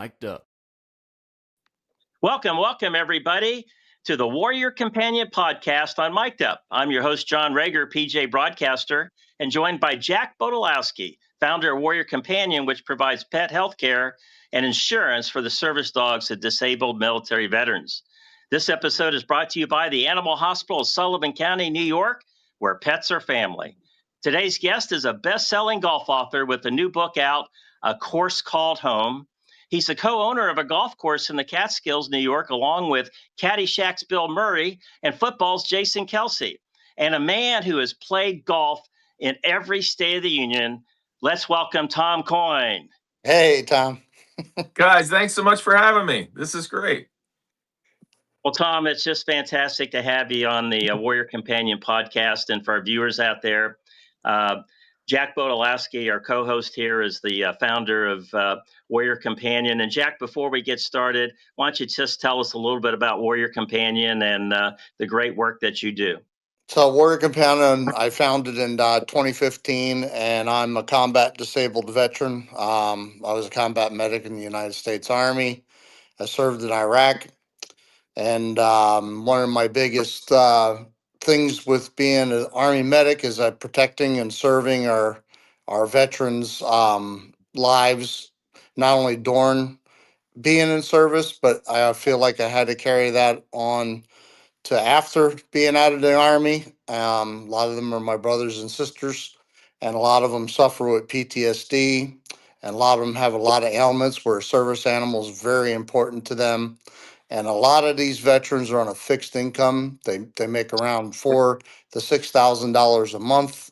Mic'd up. Welcome, everybody, to the Warrior Companion podcast on Mic'd Up. I'm your host, John Reger, PJ broadcaster, and joined by Jack Bodolosky, founder of Warrior Companion, which provides pet health care and insurance for the service dogs of disabled military veterans. This episode is brought to you by the Animal Hospital of Sullivan County, New York, where pets are family. Today's guest is a best-selling golf author with a new book out, A Course Called Home. He's the co-owner of a golf course in the Catskills, New York, along with Caddyshack's Bill Murray and football's Jason Kelce, and a man who has played golf in every state of the union. Let's welcome Tom Coyne. Hey, Tom. Guys, thanks so much for having me. This is great. Well, Tom, it's just fantastic to have you on the Warrior Companion podcast. And for our viewers out there, Jack Bodolosky, our co-host here, is the founder of Warrior Companion. And Jack, before we get started, why don't you just tell us a little bit about Warrior Companion and the great work that you do? So Warrior Companion, I founded in 2015, and I'm a combat disabled veteran. I was a combat medic in the United States Army. I served in Iraq. And one of my biggest things with being an Army medic is protecting and serving our veterans' lives, not only during being in service, but I feel like I had to carry that on to after being out of the Army. A lot of them are my brothers and sisters, and a lot of them suffer with PTSD, and a lot of them have a lot of ailments where service animal is very important to them. And a lot of these veterans are on a fixed income. They make around $4,000 to $6,000 a month.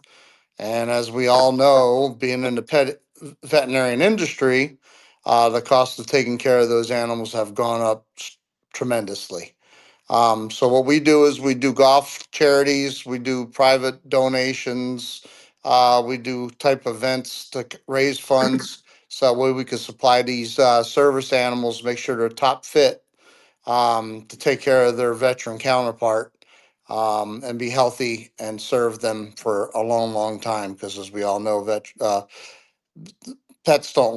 And as we all know, being in the pet veterinarian industry, the cost of taking care of those animals have gone up tremendously. So what we do is we do golf charities, we do private donations, we do type events to raise funds so that way we can supply these service animals, make sure they're top fit to take care of their veteran counterpart and be healthy and serve them for a long, long time. Because as we all know, pets don't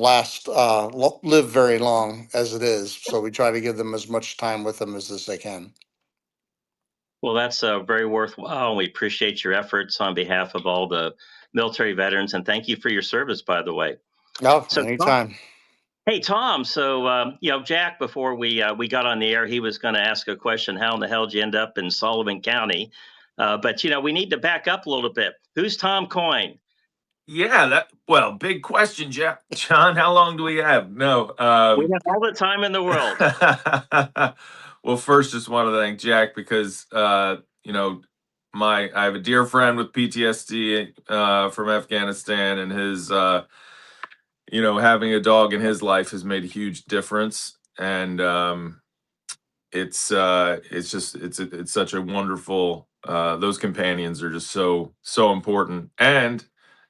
live very long as it is. So we try to give them as much time with them as they can. Well, that's very worthwhile. We appreciate your efforts on behalf of all the military veterans, and thank you for your service, by the way. Oh, So, anytime. Hey, Tom. So, Jack, before we got on the air, he was going to ask a question: how in the hell did you end up in Sullivan County? But we need to back up a little bit. Who's Tom Coyne? Yeah, big question, John. How long do we have? No, we have all the time in the world. Well, first, just want to thank Jack because I have a dear friend with PTSD from Afghanistan, and his having a dog in his life has made a huge difference, and it's such a wonderful. Those companions are just so important, and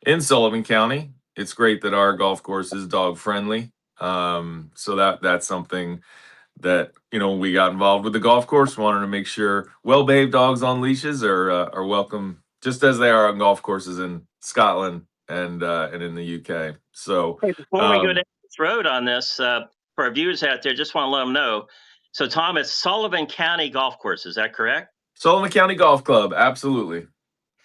in Sullivan County, it's great that our golf course is dog friendly. So that's something that when we got involved with the golf course, wanted to make sure well-behaved dogs on leashes are welcome, just as they are on golf courses in Scotland and in the UK. So hey, before we go down this road on this, for our viewers out there, just want to let them know. So, Tom, it's Sullivan County Golf Course. Is that correct? Sullivan County Golf Club, absolutely.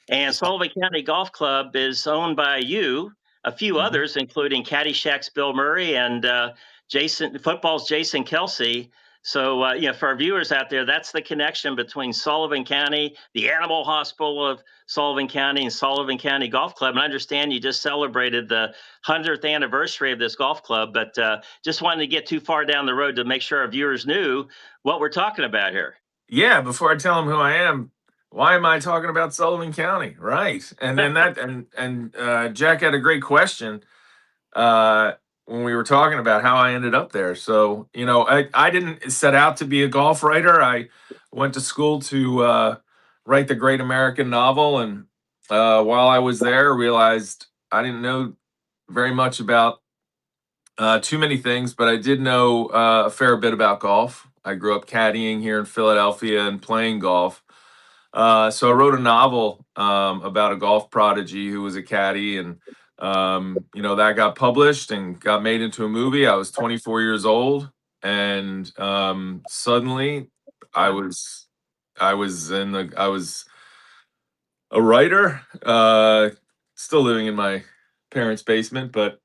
And Sullivan County Golf Club is owned by you, a few others, including Caddyshack's Bill Murray and football's Jason Kelce. So, for our viewers out there, that's the connection between Sullivan County, the Animal Hospital of Sullivan County, and Sullivan County Golf Club. And I understand you just celebrated the 100th anniversary of this golf club, but just wanted to get too far down the road to make sure our viewers knew what we're talking about here. Yeah, before I tell them who I am, why am I talking about Sullivan County? Right. And then Jack had a great question when we were talking about how I ended up there. So, I didn't set out to be a golf writer. I went to school to write the great American novel. And while I was there, realized I didn't know very much about too many things, but I did know a fair bit about golf. I grew up caddying here in Philadelphia and playing golf. So I wrote a novel about a golf prodigy who was a caddy and That got published and got made into a movie. I was 24 years old, and suddenly I was I was a writer, still living in my parents' basement, but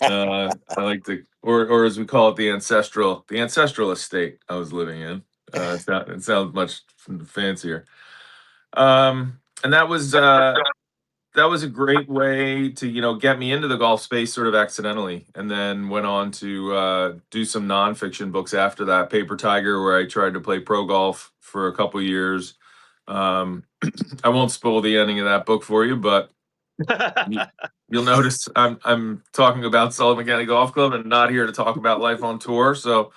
I like to, or as we call it, the ancestral estate I was living in. It sounds much fancier. And that was a great way to get me into the golf space sort of accidentally, and then went on to do some nonfiction books after that. Paper Tiger, where I tried to play pro golf for a couple years. Um, I won't spoil the ending of that book for you, but you- you'll notice I'm talking about Sullivan County Golf Club and not here to talk about life on tour. So,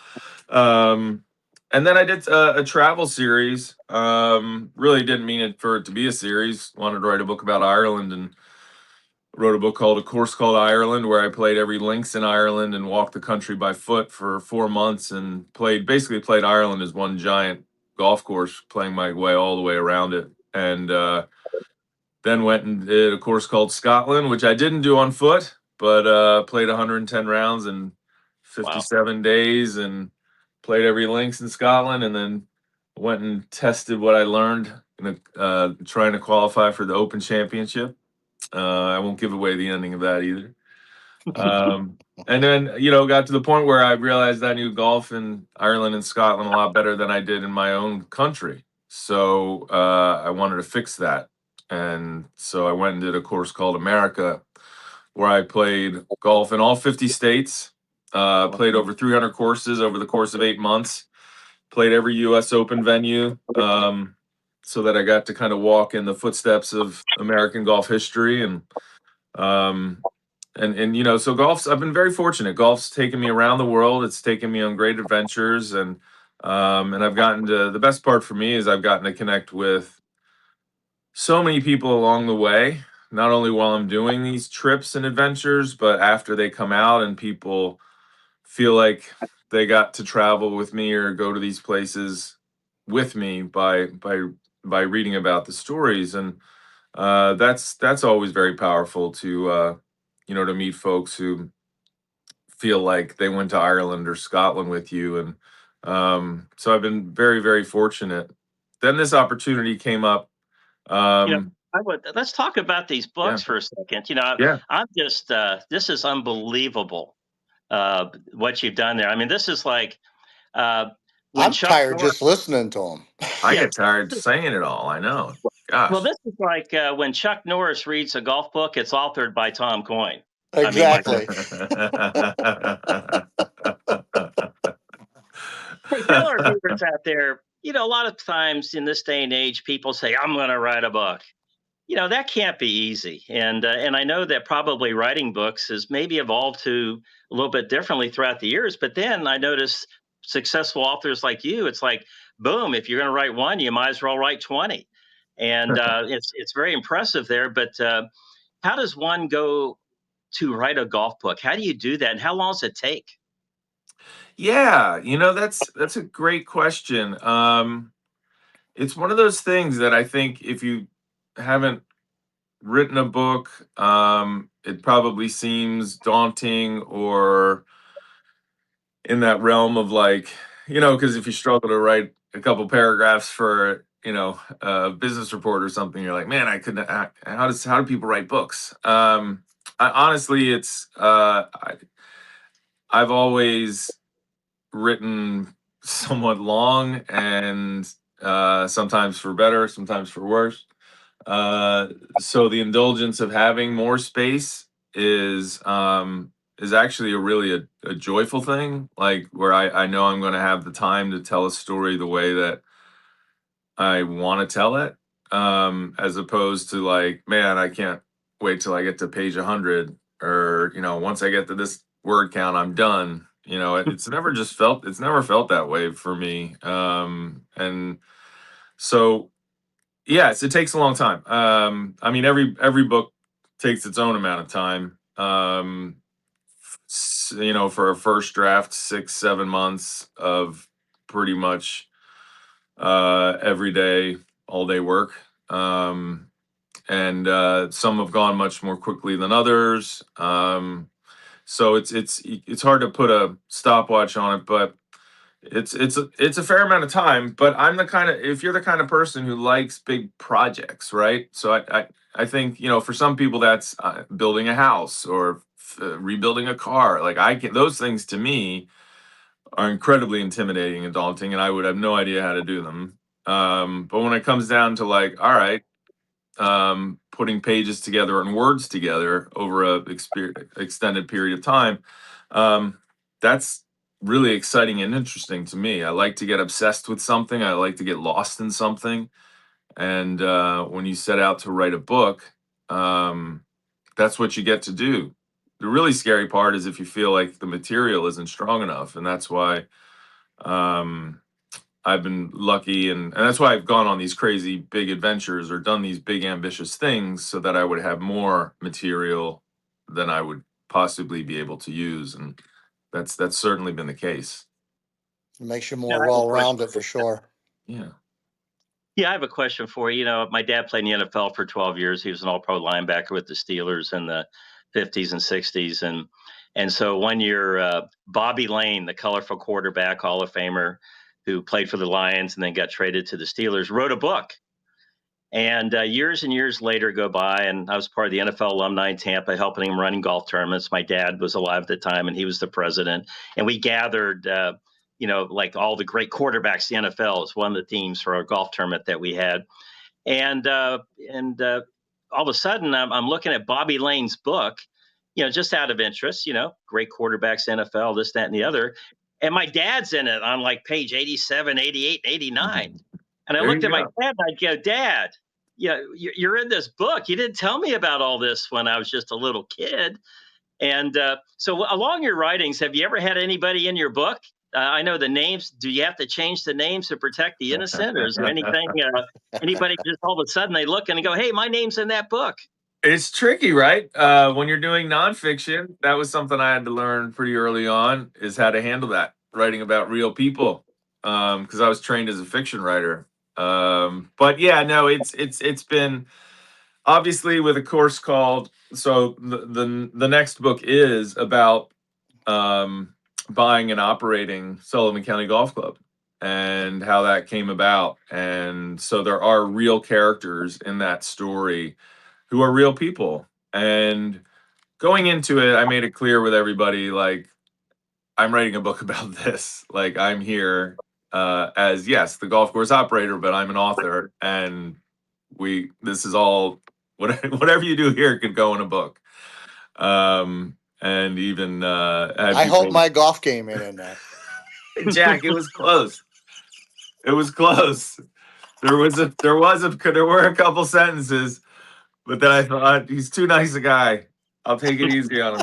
um, and then I did a travel series. Really didn't mean it for it to be a series. Wanted to write a book about Ireland, and wrote a book called A Course Called Ireland, where I played every links in Ireland and walked the country by foot for 4 months, and basically played Ireland as one giant golf course, playing my way all the way around it. And then went and did a course called Scotland, which I didn't do on foot, but played 110 rounds in Wow. 57 days, and played every links in Scotland, and then went and tested what I learned trying to qualify for the Open Championship. I won't give away the ending of that either. And then, got to the point where I realized I knew golf in Ireland and Scotland a lot better than I did in my own country. So I wanted to fix that. And so I went and did a course called America, where I played golf in all 50 states, played over 300 courses over the course of 8 months, played every US Open venue, so that I got to kind of walk in the footsteps of American golf history. Um, so I've been very fortunate. Golf's taken me around the world. It's taken me on great adventures, and I've gotten to, the best part for me is I've gotten to connect with so many people along the way, not only while I'm doing these trips and adventures, but after they come out and people feel like they got to travel with me or go to these places with me by reading about the stories. And that's always very powerful to meet folks who feel like they went to Ireland or Scotland with you. And so I've been very, very fortunate. Then this opportunity came up. You know, um let's talk about these yeah books for a second. yeah I'm just this is unbelievable what you've done there. I mean, this is like uh, when I'm Chuck tired Norris. just listening to him. I Yeah, get tired saying it all, I know. well, Gosh. this is like when Chuck Norris reads a golf book. It's authored by Tom Coyne. I mean, like, Exactly. hey, tell our viewers out there. A lot of times in this day and age, people say, "I'm going to write a book." That can't be easy, and I know that probably writing books has maybe evolved to a little bit differently throughout the years. But then I notice successful authors like you, it's like boom, if you're going to write one, you might as well write 20. And it's very impressive there. But how does one go to write a golf book? How do you do that, and how long does it take? Yeah, that's a great question. It's one of those things that I think if you haven't written a book, it probably seems daunting, or in that realm of like, because if you struggle to write a couple paragraphs for, a business report or something, you're like, man, I couldn't. How do people write books? Honestly, I've always written somewhat long, and sometimes for better, sometimes for worse. So the indulgence of having more space is actually a joyful thing. Like, where I know I'm going to have the time to tell a story the way that I want to tell it, as opposed to like, man, I can't wait till I get to page 100, or once I get to this word count, I'm done. It's never felt that way for me. And so yes, it takes a long time. I mean, every book takes its own amount of time. For a first draft, 6 7 months of pretty much every day, all day work. Um, and some have gone much more quickly than others. So it's hard to put a stopwatch on it, but it's a fair amount of time. But I'm the kind of, if you're the kind of person who likes big projects, right? So I think, for some people that's building a house or rebuilding a car. Like those things to me are incredibly intimidating and daunting, and I would have no idea how to do them. But when it comes down to like, all right, putting pages together and words together over a extended period of time, that's really exciting and interesting to me. I like to get obsessed with something. I like to get lost in something. And when you set out to write a book, that's what you get to do. The really scary part is if you feel like the material isn't strong enough, and that's why um, I've been lucky, and that's why I've gone on these crazy big adventures or done these big ambitious things so that I would have more material than I would possibly be able to use, and that's certainly been the case. It makes you Yeah, more I have a well-rounded for sure. Yeah. Yeah, I have a question for you. My dad played in the NFL for 12 years. He was an all-pro linebacker with the Steelers in the 50s and 60s. And so one year, Bobby Lane, the colorful quarterback, Hall of Famer, who played for the Lions and then got traded to the Steelers, wrote a book. And years and years later go by, and I was part of the NFL alumni in Tampa, helping him run golf tournaments. My dad was alive at the time, and he was the president. And we gathered, like all the great quarterbacks. The NFL is one of the themes for our golf tournament that we had. And all of a sudden, I'm looking at Bobby Lane's book, just out of interest. Great quarterbacks, NFL, this, that, and the other. And my dad's in it on like page 87, 88, 89. And I There you looked at my go. dad and I'd go, Dad, you're in this book. You didn't tell me about all this when I was just a little kid. And so along your writings, have you ever had anybody in your book? I know the names. Do you have to change the names to protect the innocent? Or is there anything, anybody just all of a sudden they look and they go, hey, my name's in that book? It's tricky, right? When you're doing nonfiction, that was something I had to learn pretty early on, is how to handle that, writing about real people, because I was trained as a fiction writer. But yeah, no, it's been obviously with a course called, so the next book is about um, buying and operating Sullivan County Golf Club and how that came about. And so there are real characters in that story who are real people. And going into it, I made it clear with everybody, like, I'm writing a book about this. Like, I'm here as, yes, the golf course operator, but I'm an author, and this is all, whatever you do here could go in a book. And even had I hope people. my golf game ain't in there. Jack, it was close. It was close. There were a couple sentences, but then I thought, he's too nice a guy. I'll take it easy on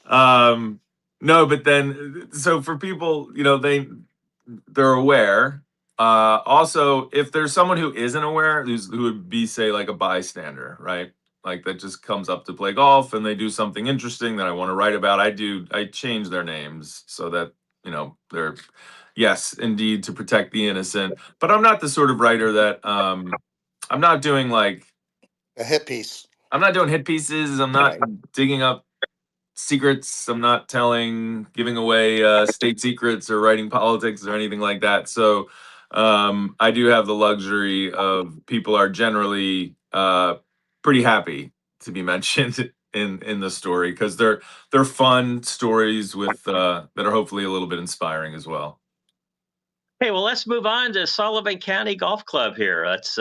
him. No, but then, so for people, they're aware. Also, if there's someone who isn't aware, who would be, say, like a bystander, right? Like that just comes up to play golf and they do something interesting that I want to write about. I change their names so that, they're, yes, indeed, to protect the innocent. But I'm not the sort of writer that, I'm not doing like, A hit piece. I'm not doing hit pieces. I'm not digging up secrets. I'm not giving away state secrets or writing politics or anything like that. So I do have the luxury of people are generally pretty happy to be mentioned in the story, because they're fun stories with that are hopefully a little bit inspiring as well. Hey, well, let's move on to Sullivan County Golf Club here. Let's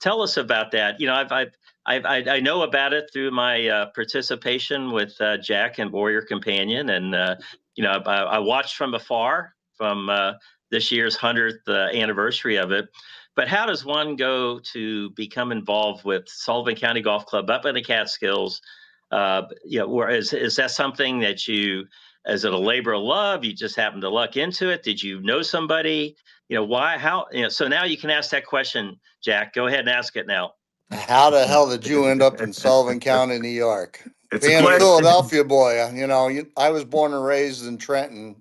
tell us about that. I know about it through my participation with Jack and Warrior Companion, and I watched from afar from this year's 100th anniversary of it. But how does one go to become involved with Sullivan County Golf Club up in the Catskills? Is that something that is it a labor of love? You just happened to luck into it? Did you know somebody? Why? How? So now you can ask that question, Jack. Go ahead and ask it now. How the hell did you end up in Sullivan County, New York? It's a Being a question. Philadelphia boy, I was born and raised in Trenton.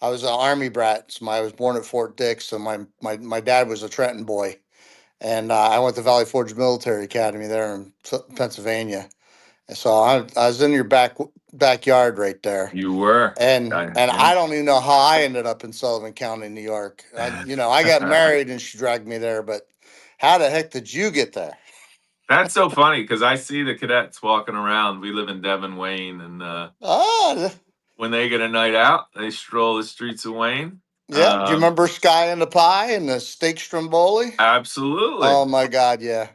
I was an Army brat. I was born at Fort Dix, so my dad was a Trenton boy. and I went to Valley Forge Military Academy there in Pennsylvania. And so I was in your backyard right there. You were. And Yeah. I don't even know how I ended up in Sullivan County, New York. I got married and she dragged me there, but how the heck did you get there? That's so funny because I see the cadets walking around. We live in Devon, Wayne, and when they get a night out, they stroll the streets of Wayne. Yeah. Do you remember Sky and the Pie and the steak stromboli? Absolutely. Oh my God, yeah.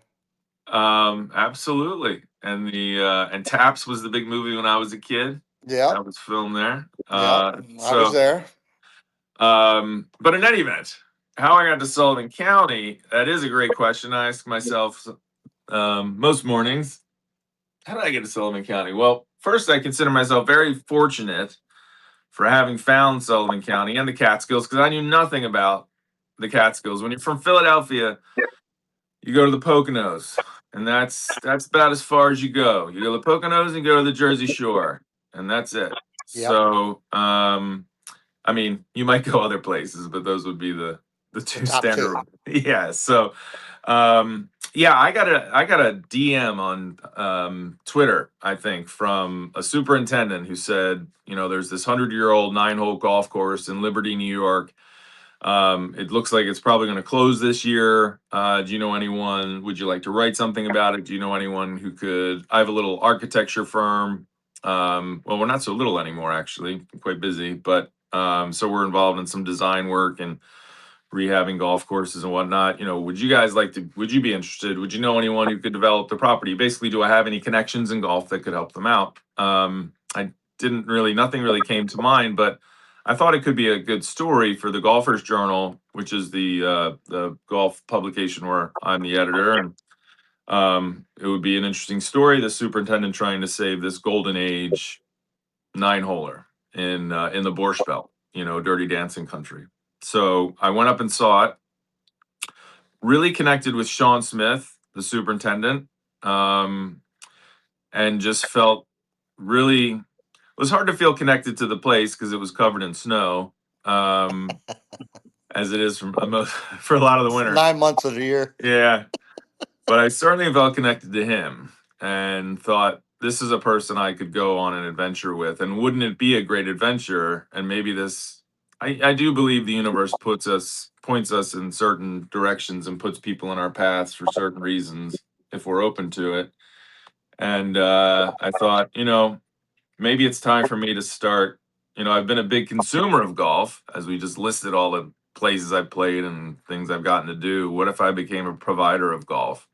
Absolutely. And and Taps was the big movie when I was a kid. Yeah. That was filmed there. I was there. But in any event, how I got to Sullivan County, that is a great question. I ask myself most mornings, how did I get to Sullivan County? Well, first, I consider myself very fortunate for having found Sullivan County and the Catskills because I knew nothing about the Catskills. When you're from Philadelphia, you go to the Poconos, and that's about as far as you go. You go to the Poconos and go to the Jersey Shore, and that's it. Yep. So, I mean, you might go other places, but those would be the two top standard. two. Yeah. So, yeah, I got a DM on Twitter, I think, from a superintendent who said, there's this 100-year-old 9-hole golf course in Liberty, New York. It looks like it's probably going to close this year. Do you know anyone? Would you like to write something about it? Do you know anyone who could? I have a little architecture firm. Well, we're not so little anymore, actually. I'm quite busy, but so we're involved in some design work and rehabbing golf courses and whatnot. Would you guys would you be interested? Would you know anyone who could develop the property? Basically, do I have any connections in golf that could help them out? Nothing really came to mind, but I thought it could be a good story for the Golfers Journal, which is the golf publication where I'm the editor, and it would be an interesting story. The superintendent trying to save this golden age 9-holer in the Borscht Belt, Dirty Dancing country. So I went up and saw it. Really connected with Sean Smith, the superintendent, and just felt really. It was hard to feel connected to the place because it was covered in snow, as it is for a lot of the winter. 9 months of the year. Yeah, but I certainly felt connected to him and thought this is a person I could go on an adventure with. And wouldn't it be a great adventure? And maybe this, I do believe the universe points us in certain directions and puts people in our paths for certain reasons if we're open to it. And I thought, maybe it's time for me to start. I've been a big consumer of golf, as we just listed all the places I've played and things I've gotten to do. What if I became a provider of golf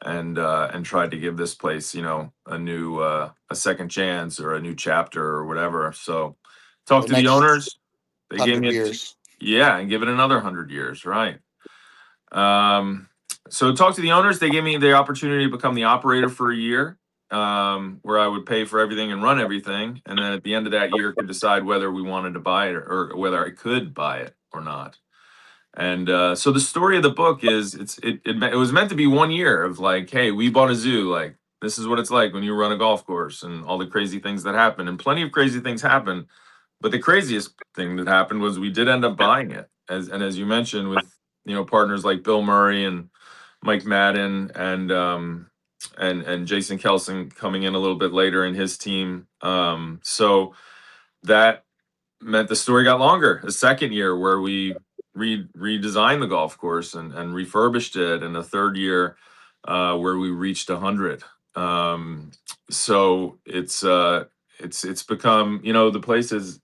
and tried to give this place, a new a second chance or a new chapter or whatever. So talk to the owners. They gave me years. And give it another 100 years, right? So talk to the owners. They gave me the opportunity to become the operator for a year, where I would pay for everything and run everything, and then at the end of that year could decide whether we wanted to buy it or whether I could buy it or not. And so the story of the book is it was meant to be 1 year of like, hey, we bought a zoo. Like, this is what it's like when you run a golf course and all the crazy things that happen. And plenty of crazy things happen. But the craziest thing that happened was we did end up buying it. As you mentioned, with partners like Bill Murray and Mike Madden and Jason Kelson coming in a little bit later in his team. So that meant the story got longer. A second year where we redesigned the golf course and refurbished it, and a third year where we reached 100. So it's become, the place is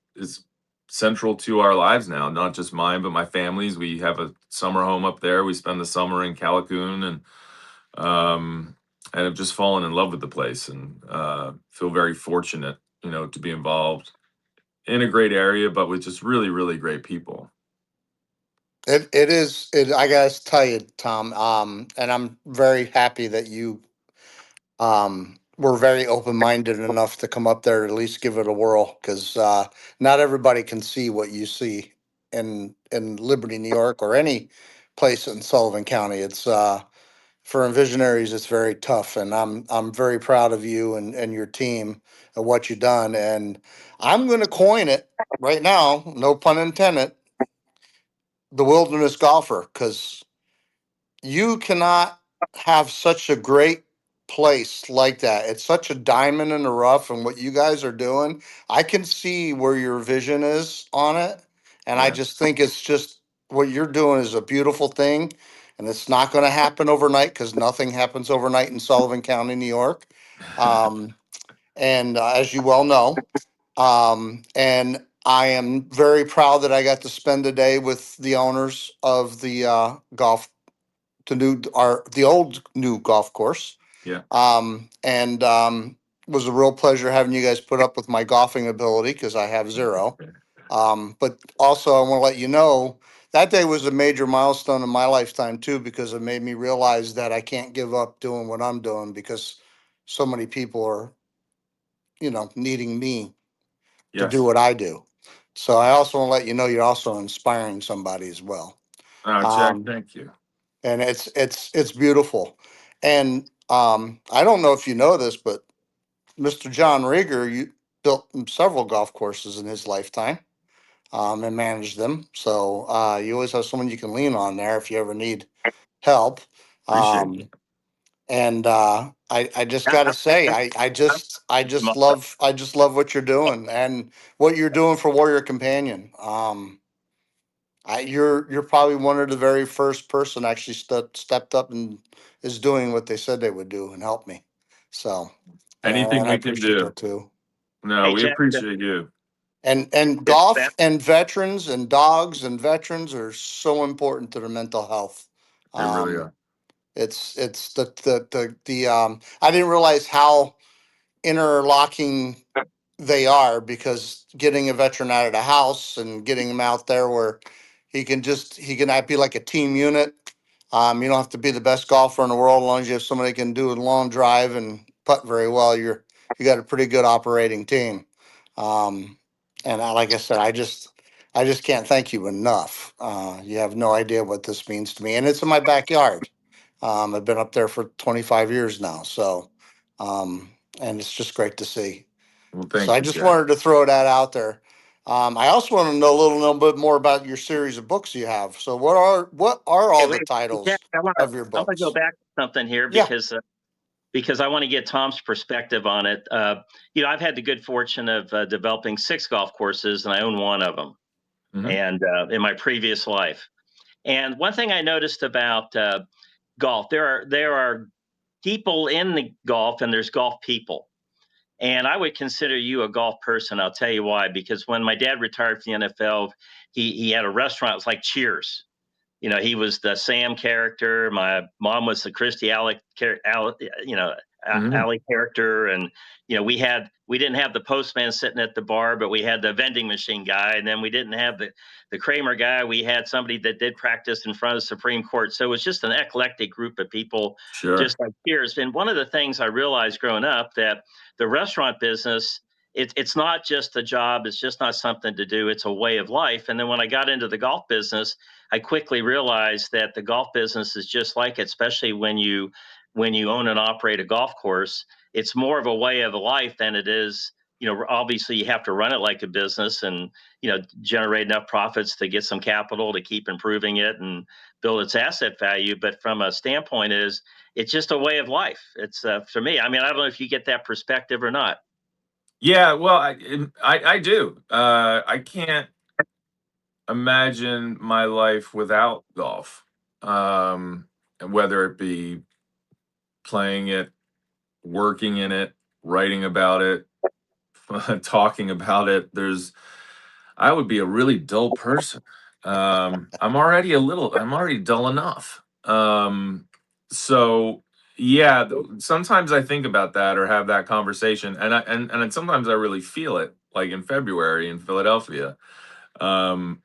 central to our lives now, not just mine but my family's. We have a summer home up there. We spend the summer in Callicoon, and have just fallen in love with the place, and feel very fortunate, to be involved in a great area, but with just really, really great people. It is. I gotta tell you, Tom. And I'm very happy that you were very open minded enough to come up there to at least give it a whirl, because not everybody can see what you see in Liberty, New York, or any place in Sullivan County. It's for visionaries, it's very tough, and I'm very proud of you and your team and what you've done. And I'm going to coin it right now, no pun intended, the wilderness golfer, because you cannot have such a great place like that. It's such a diamond in the rough, and what you guys are doing, I can see where your vision is on it. And I Yeah. just think it's just what you're doing is a beautiful thing. And it's not going to happen overnight because nothing happens overnight in Sullivan County, New York. Um, and As you well know, and I am very proud that I got to spend a day with the owners of the golf to new our the old new golf course. Yeah. And Was a real pleasure having you guys put up with my golfing ability because I have zero. But also, I want to let you know that day was a major milestone in my lifetime too, because it made me realize that I can't give up doing what I'm doing because so many people are, needing me to do Yes. what I do. So I also want to let you know you're also inspiring somebody as well. Jack, Um, thank you. and it's beautiful. And I don't know if you know this, but Mr. John Reger, you built several golf courses in his lifetime, and managed them. So you always have someone you can lean on there if you ever need help. Appreciate Um, it. and I just got to say, I just love what you're doing and what you're doing for Warrior Companion. You're probably one of the very first person actually stepped up and is doing what they said they would do and help me. So, Anything and I we can appreciate do. that too. No, Hey, we Jack, appreciate you. And it's golf that and veterans and dogs and veterans are so important to their mental health. They really Um, are. it's the I didn't realize how interlocking they are, because getting a veteran out of the house and getting him out there where he can be like a team unit. You don't have to be the best golfer in the world as long as you have somebody who can do a long drive and putt very well. You got a pretty good operating team. Um, like I said, I just can't thank you enough. You have no idea what this means to me, and it's in my backyard. I've been up there for 25 years now, so and it's just great to see. Well, So thank I you, just Jack. wanted to throw that out there. I also want to know a little bit more about your series of books you have. So what are hey, all the wait, Jack, titles of your I want to go books? back to something here Yeah. because I want to get Tom's perspective on it. I've had the good fortune of developing 6 golf courses, and I own one of them, Hmm. and in my previous life. And one thing I noticed about golf, there are people in the golf, and there's golf people. And I would consider you a golf person. I'll tell you why. Because when my dad retired from the NFL, he had a restaurant. It was like Cheers. He was the Sam character. My mom was the Christy Alec, Hmm. Alley character, and we didn't have the postman sitting at the bar, but we had the vending machine guy, and then we didn't have the Kramer guy. We had somebody that did practice in front of the Supreme Court. So it was just an eclectic group of people, Sure. just like Cheers. And one of the things I realized growing up that the restaurant business. It's not just a job. It's just not something to do. It's a way of life. And then when I got into the golf business, I quickly realized that the golf business is just like it, especially when you own and operate a golf course. It's more of a way of life than it is. Obviously you have to run it like a business and generate enough profits to get some capital to keep improving it and build its asset value. But from a standpoint, it's just a way of life. It's for me. I mean, I don't know if you get that perspective or not. Yeah. Well, I do. I can't imagine my life without golf. Whether it be playing it, working in it, writing about it, talking about it. I would be a really dull person. I'm already dull enough. So yeah, sometimes I think about that or have that conversation, and sometimes I really feel it, like in February in Philadelphia,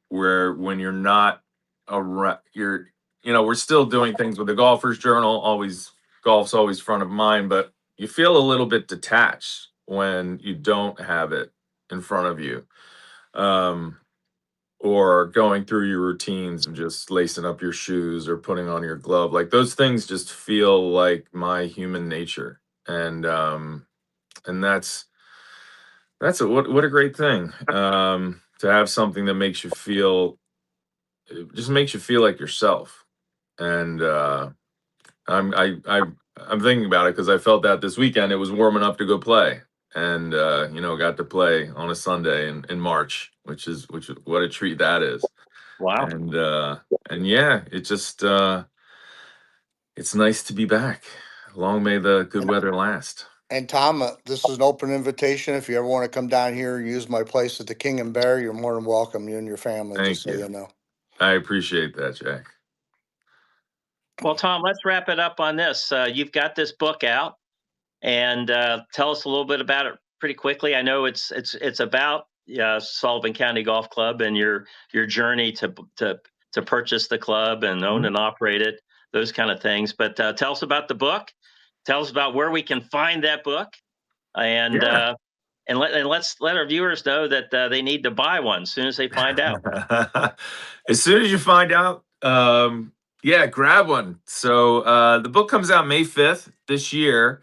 where when you're not around, we're still doing things with the Golfers Journal. Always, golf's always front of mind, but you feel a little bit detached when you don't have it in front of you. Um, or going through your routines of just lacing up your shoes or putting on your glove, like those things just feel like my human nature. And what a great thing, to have something that makes you feel, it just makes you feel like yourself. And I'm thinking about it because I felt that this weekend it was warm enough to go play, and got to play on a Sunday in March, which is what a treat that is. Wow. And yeah, it just it's nice to be back. Long may the good weather last. And Tom, this is an open invitation. If you ever want to come down here and use my place at the King and Bear, you're more than welcome, you and your family, just Thank so you. you know. I appreciate that, Jack. Well, Tom, let's wrap it up on this. You've got this book out, and tell us a little bit about it pretty quickly. I know it's about Sullivan County Golf Club and your journey to purchase the club and own and operate it, those kind of things. But tell us about the book. Tell us about where we can find that book, and Yeah. let's let our viewers know that they need to buy one as soon as they find out. As soon as you find out, yeah, grab one. So the book comes out May 5th this year,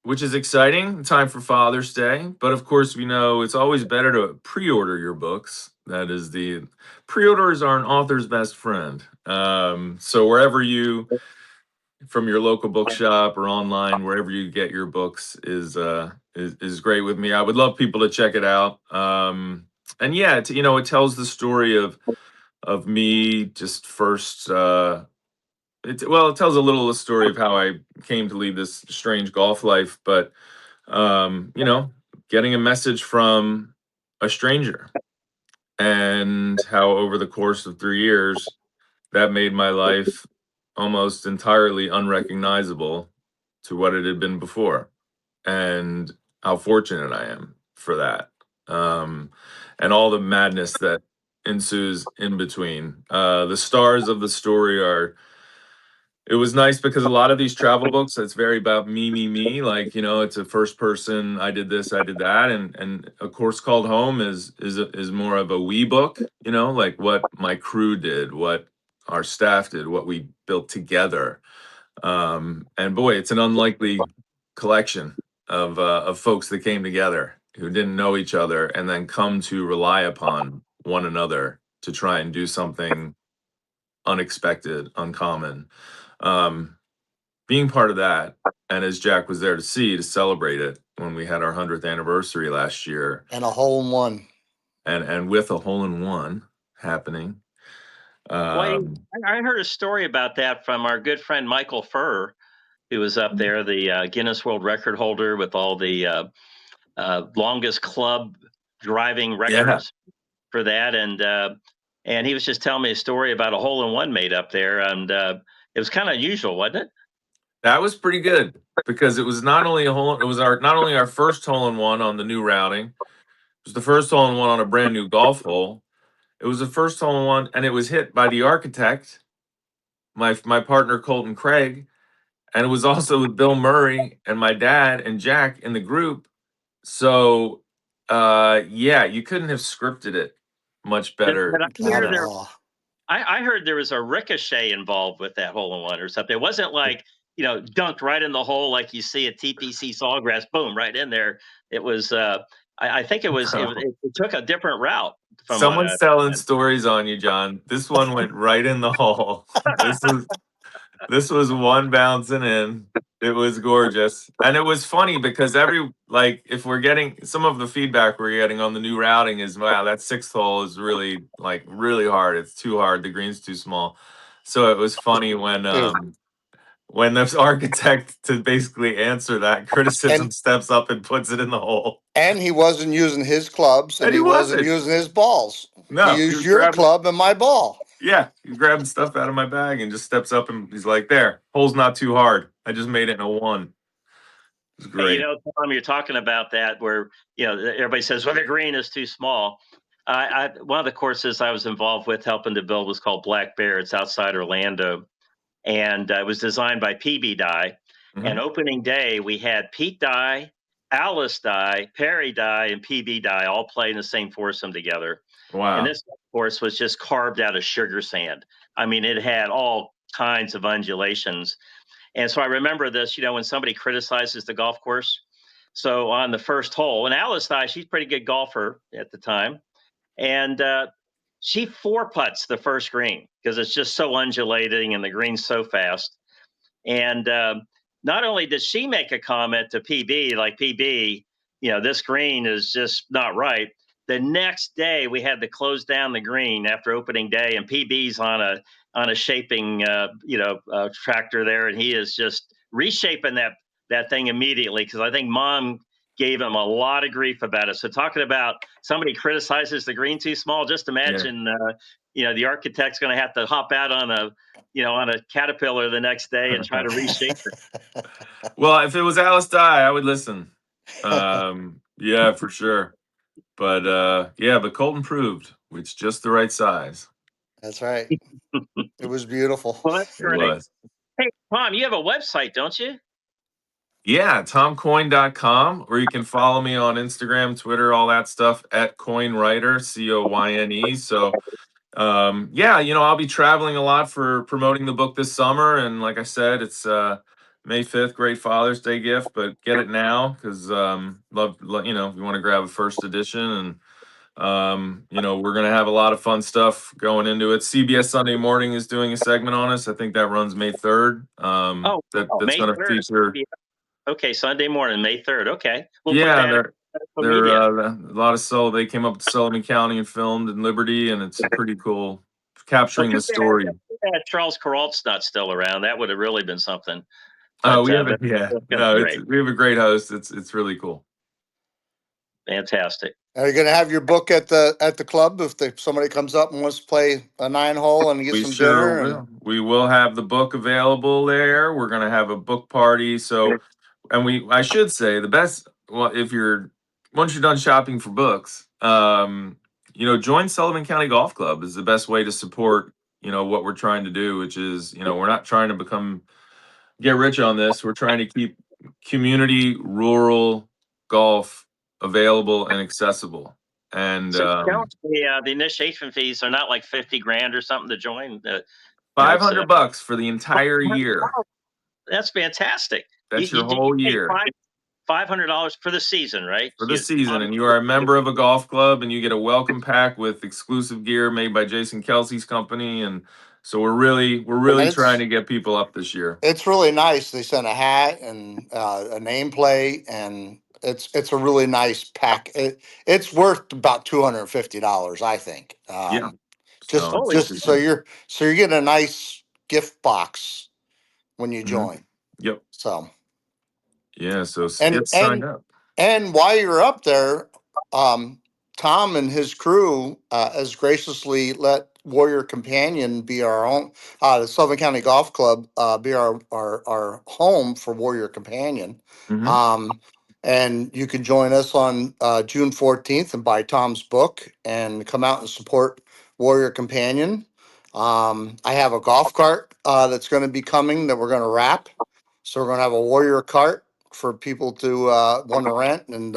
which is exciting. Time for Father's Day. But of course, we know it's always better to pre-order your books. That is, the pre-orders are an author's best friend. So wherever you, from your local bookshop or online, wherever you get your books is great with me. I would love people to check it out. And yeah, it tells the story of me just first. It tells a little the story of how I came to lead this strange golf life, but getting a message from a stranger, and how over the course of 3 years that made my life almost entirely unrecognizable to what it had been before, and how fortunate I am for that. And all the madness that ensues in between. The stars of the story are, it was nice because a lot of these travel books, it's very about me, like, it's a first person, I did this, I did that. And A Course Called Home is more of a we book, like what my crew did, what our staff did, what we built together. And boy, it's an unlikely collection of folks that came together who didn't know each other and then come to rely upon one another to try and do something unexpected, uncommon. Being part of that, and as Jack was there to see, to celebrate it when we had our 100th anniversary last year, And a hole in one. and with a hole in one happening. Well, Um, I heard a story about that from our good friend Michael Furr, who was up there, the Guinness World Record holder with all the longest club driving yeah, records for that, and he was just telling me a story about a hole in one made up there, and it was kind of unusual, wasn't it? that was pretty good because it was not only not only our first hole in one on the new routing, it was the first hole in one on a brand new golf hole. It was the first hole in one, and it was hit by the architect, my partner Colton Craig, and it was also with Bill Murray and my dad and Jack in the group. So, yeah, you couldn't have scripted it much better. Did I Not hear at there? all. I heard there was a ricochet involved with that hole in one or something. It wasn't like dunked right in the hole like you see at TPC Sawgrass, boom, right in there. It was. I think it took a different route from what I Someone's telling understand. stories on you, John. This one went right in the hole. This was one bouncing in. It was gorgeous. And it was funny because if we're getting some of the feedback we're getting on the new routing is, wow, that sixth hole is really, like, really hard. It's too hard. The green's too small. So it was funny when this architect, to basically answer that criticism, And steps up and puts it in the hole. and he wasn't using his clubs, and And he he wasn't wasn't. using his balls. He No, he used was your grabbing, club and my ball. yeah, he's grabbing stuff out of my bag and just steps up and he's like, there, hole's not too hard. I just made it in a one. It's Hey, great. Tom, you're talking about that where everybody says, well, the green is too small. One of the courses I was involved with helping to build was called Black Bear. It's outside Orlando, and it was designed by PB Dye. And Mhm. opening day, we had Pete Dye, Alice Dye, Perry Dye, and PB Dye all playing the same foursome together. And Wow. this course was just carved out of sugar sand. I mean, it had all kinds of undulations. And so I remember this, when somebody criticizes the golf course. So on the first hole, and Alice Dye, she's a pretty good golfer at the time. And she four putts the first green because it's just so undulating and the green's so fast. And not only did she make a comment to PB, like, PB, this green is just not right. The next day we had to close down the green after opening day, and PB's on a shaping tractor there, and he is just reshaping that thing immediately because I think Mom gave him a lot of grief about it. So talking about somebody criticizes the green too small, just imagine the architect's going to have to hop out on a Caterpillar the next day and try to reshape it. Well, if it was Alice Dye, I would listen. Yeah, for sure. But but Colton proved it's just the right size. That's right. It was beautiful. Well, that's It great. was. Hey, Tom, you have a website, don't you? Yeah, tomcoyne.com, or you can follow me on Instagram, Twitter, all that stuff at CoyneWriter, COYNE. So I'll be traveling a lot for promoting the book this summer. And like I said, it's May 5th, great Father's Day gift, but get it now because love, if you want to grab a first edition. And we're going to have a lot of fun stuff going into it. CBS Sunday Morning is doing a segment on us. I think that runs May 3rd. That's May going to 3rd. feature. Okay, Sunday morning, May 3rd. Okay. We'll put Yeah, that they're a lot of they came up to Sullivan County and filmed in Liberty, and it's pretty cool capturing the story. Charles Kuralt's not still around. That would have really been something. Oh, we have we have a great host. It's really cool. Fantastic. Are you going to have your book at the club if somebody comes up and wants to play a 9-hole and get some dinner? We will have the book available there. We're going to have a book party. So, and I should say the best. Well, once you're done shopping for books, join Sullivan County Golf Club is the best way to support what we're trying to do, which is we're not trying to get rich on this. We're trying to keep community rural golf available and accessible. And so the initiation fees are not like 50 grand or something to join. $500 for the entire year. That's fantastic. That's your whole year. $500 for the season, right? For the season, and you are a member of a golf club, and you get a welcome pack with exclusive gear made by Jason Kelce's company, and so we're really trying to get people up this year. It's really nice. They sent a hat and a nameplate, and it's a really nice pack. It's worth about $250, I think. Just so you're getting a nice gift box when you join. Yep. So. Yeah. So get signed up. And while you're up there, Tom and his crew has graciously let Warrior Companion be our own, the Sullivan County Golf Club be our home for Warrior Companion. And you can join us on June 14th and buy Tom's book and come out and support Warrior Companion. I have a golf cart that's going to be coming that we're going to wrap. So we're going to have a Warrior cart for people to want to rent, and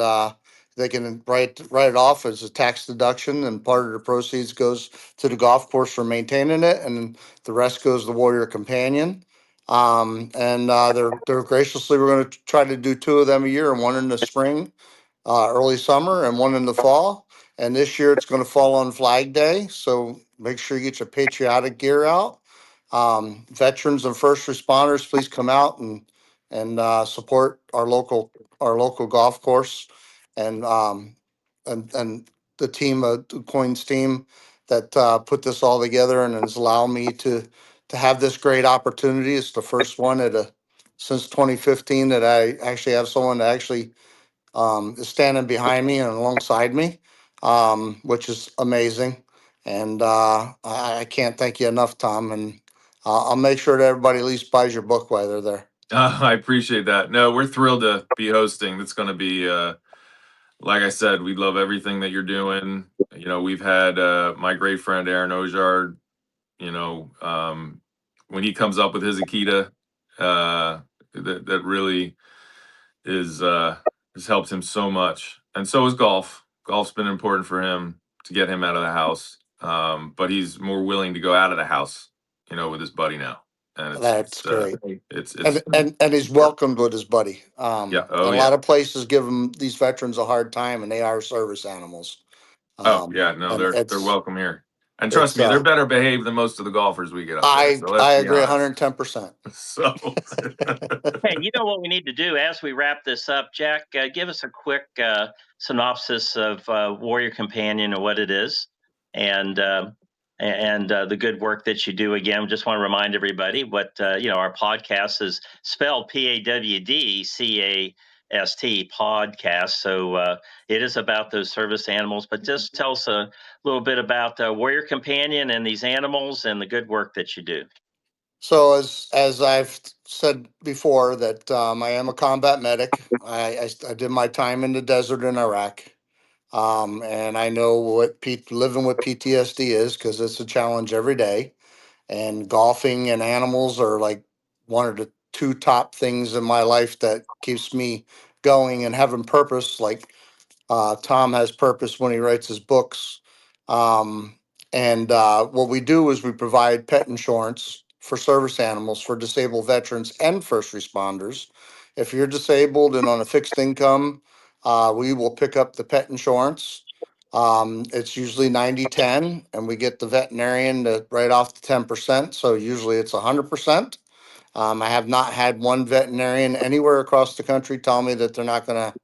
they can write it off as a tax deduction, and part of the proceeds goes to the golf course for maintaining it, and the rest goes to Warrior Companion. And they're graciously, we're going to try to do 2 of them a year, one in the spring, early summer, and one in the fall. And this year it's going to fall on Flag Day, so make sure you get your patriotic gear out. Veterans and first responders, please come out and support our local golf course, and the team, Coyne's team, that put this all together and has allowed me to have this great opportunity. It's the first one since 2015 that I actually have someone that actually is standing behind me and alongside me, which is amazing. And I can't thank you enough, Tom. And I'll make sure that everybody at least buys your book while they're there. I appreciate that. No, we're thrilled to be hosting. It's going to be, like I said, we love everything that you're doing. We've had my great friend Aaron Ojard, when he comes up with his Akita, that really has helped him so much. And so is golf. Golf's been important for him to get him out of the house. But he's more willing to go out of the house, with his buddy now. And That's great. It's and he's welcomed with his buddy. A lot of places give these veterans a hard time, and they are service animals. They're welcome here. And trust me, they're better behaved than most of the golfers we get up there. So let's I be agree honest. 110%. So, Hey, you know what we need to do as we wrap this up, Jack? Give us a quick synopsis of Warrior Companion and what it is, and the good work that you do. Again, just want to remind everybody what our podcast is spelled PAWDCAST podcast. So it is about those service animals. But just tell us a little bit about Warrior Companion and these animals and the good work that you do. So as I've said before, that I am a combat medic. I did my time in the desert in Iraq, and I know what living with PTSD is, because it's a challenge every day. And golfing and animals are like one of the two top things in my life that keeps me going and having purpose. Like Tom has purpose when he writes his books. And what we do is we provide pet insurance for service animals for disabled veterans and first responders. If you're disabled and on a fixed income, we will pick up the pet insurance. It's usually 90-10, and we get the veterinarian to write off the 10%. So usually it's 100%. I have not had one veterinarian anywhere across the country tell me that they're not going to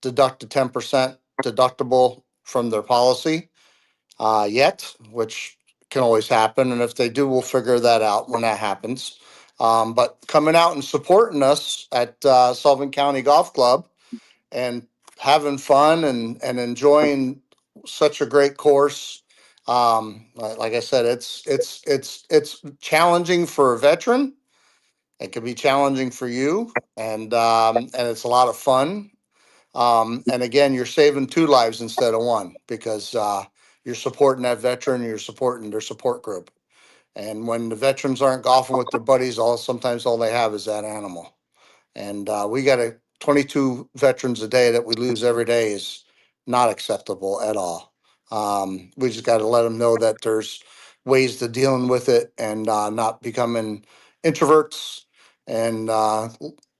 deduct a 10% deductible from their policy yet, which can always happen. And if they do, we'll figure that out when that happens. But coming out and supporting us at Sullivan County Golf Club and having fun and enjoying such a great course. Like I said, it's challenging for a veteran. It can be challenging for you, and it's a lot of fun. And again, you're saving two lives instead of one, because you're supporting that veteran, you're supporting their support group. And when the veterans aren't golfing with their buddies, sometimes all they have is that animal. And we got 22 veterans a day that we lose every day is not acceptable at all. We just got to let them know that there's ways to dealing with it, and not becoming introverts, and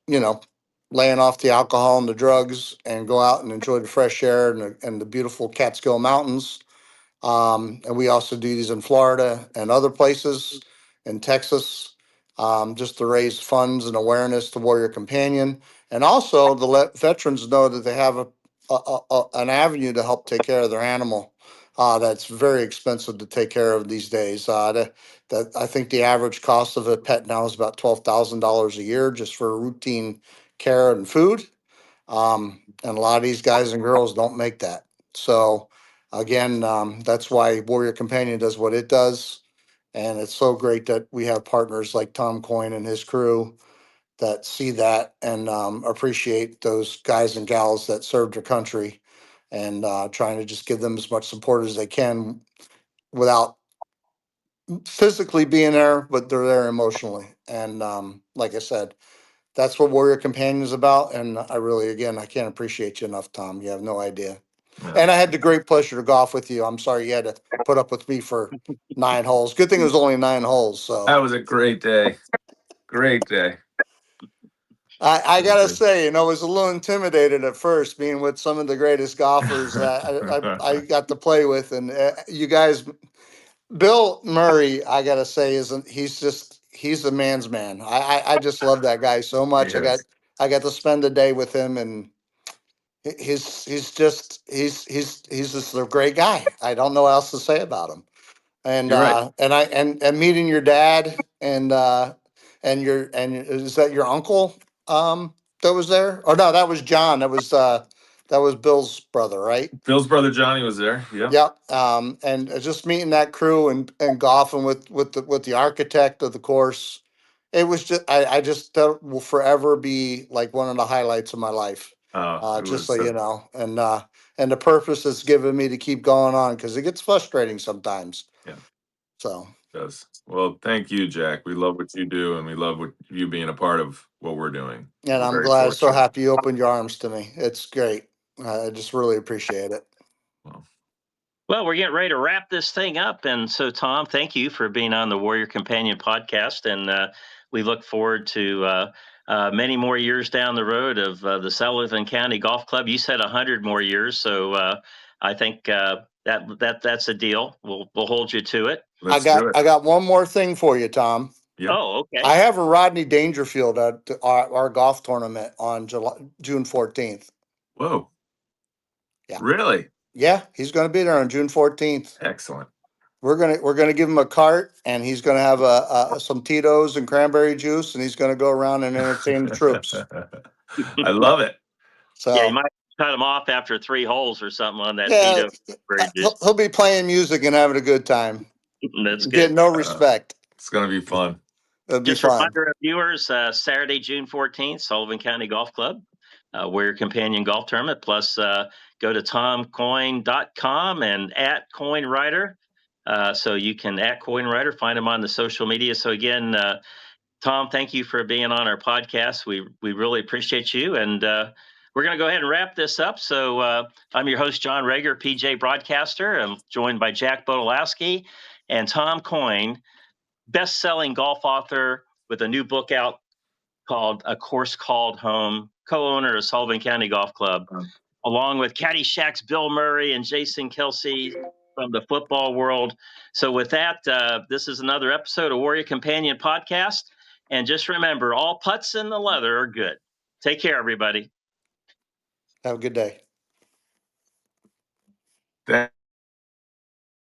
you know, laying off the alcohol and the drugs, and go out and enjoy the fresh air and the beautiful Catskill Mountains. And we also do these in Florida and other places in Texas, just to raise funds and awareness to Warrior Companion, and also to let veterans know that they have an avenue to help take care of their animal. That's very expensive to take care of these days. That I think the average cost of a pet now is about $12,000 a year just for routine care and food. And a lot of these guys and girls don't make that. So again, that's why Warrior Companion does what it does. And it's so great that we have partners like Tom Coyne and his crew that see that, and appreciate those guys and gals that served their country, and trying to just give them as much support as they can without physically being there, but they're there emotionally. And like I said, that's what Warrior Companion is about. And I really, again, I can't appreciate you enough, Tom. You have no idea. yeah. And I had the great pleasure to golf with you. I'm sorry you had to put up with me for 9 holes. Good thing it was only 9 holes. So That was a great day. Great day. I gotta say, I was a little intimidated at first, being with some of the greatest golfers I got to play with, and you guys. Bill Murray, I gotta say, he's the man's man. I just love that guy so much. Yes. I got to spend a day with him, and he's just a great guy. I don't know what else to say about him. And You're right. and meeting your dad, and is that your uncle that was there? Or no, that was John. That was Bill's brother, right? Bill's brother Johnny was there. Yeah. Yep. And just meeting that crew, and golfing with the architect of the course. It was just, I just, that will forever be like one of the highlights of my life. Oh, it Just was so you know, and the purpose it's given me to keep going on, because it gets frustrating sometimes. Yeah. So, It does. Well, thank you, Jack. We love what you do, and we love what you being a part of what we're doing. and We're I'm very glad, so fortunate. happy you opened your arms to me. It's great. I just really appreciate it. Well, we're getting ready to wrap this thing up. And so, Tom, thank you for being on the Warrior Companion podcast. And we look forward to many more years down the road of the Sullivan County Golf Club. You said 100 more years. So I think that's a deal. We'll hold you to it. Let's do it. I got one more thing for you, Tom. Yep. Oh, okay. I have a Rodney Dangerfield at our golf tournament on June 14th. Whoa. Yeah. Really? Yeah, he's going to be there on June 14th. Excellent. We're gonna give him a cart, and he's gonna have some Tito's and cranberry juice, and he's gonna go around and entertain the troops. I love it. So Yeah, you might cut him off after 3 holes or something on that yeah, Tito bridge. he'll be playing music and having a good time. That's Get good. no respect. It's going to be fun. It'll be Just a fun. reminder of viewers, Saturday, June 14th, Sullivan County Golf Club, Warrior Companion Golf Tournament. Plus, go to tomcoyne.com and at Coyne Writer. So you can at Coyne Writer, find him on the social media. So again, Tom, thank you for being on our podcast. We really appreciate you. And we're going to go ahead and wrap this up. So I'm your host, John Reger, PJ Broadcaster. I'm joined by Jack Bodolosky and Tom Coyne, best-selling golf author with a new book out called A Course Called Home, co-owner of Sullivan County Golf Club, along with Caddyshack's Bill Murray and Jason Kelce from the football world. So with that, this is another episode of Warrior Companion Podcast. And just remember, all putts in the leather are good. Take care, everybody. Have a good day.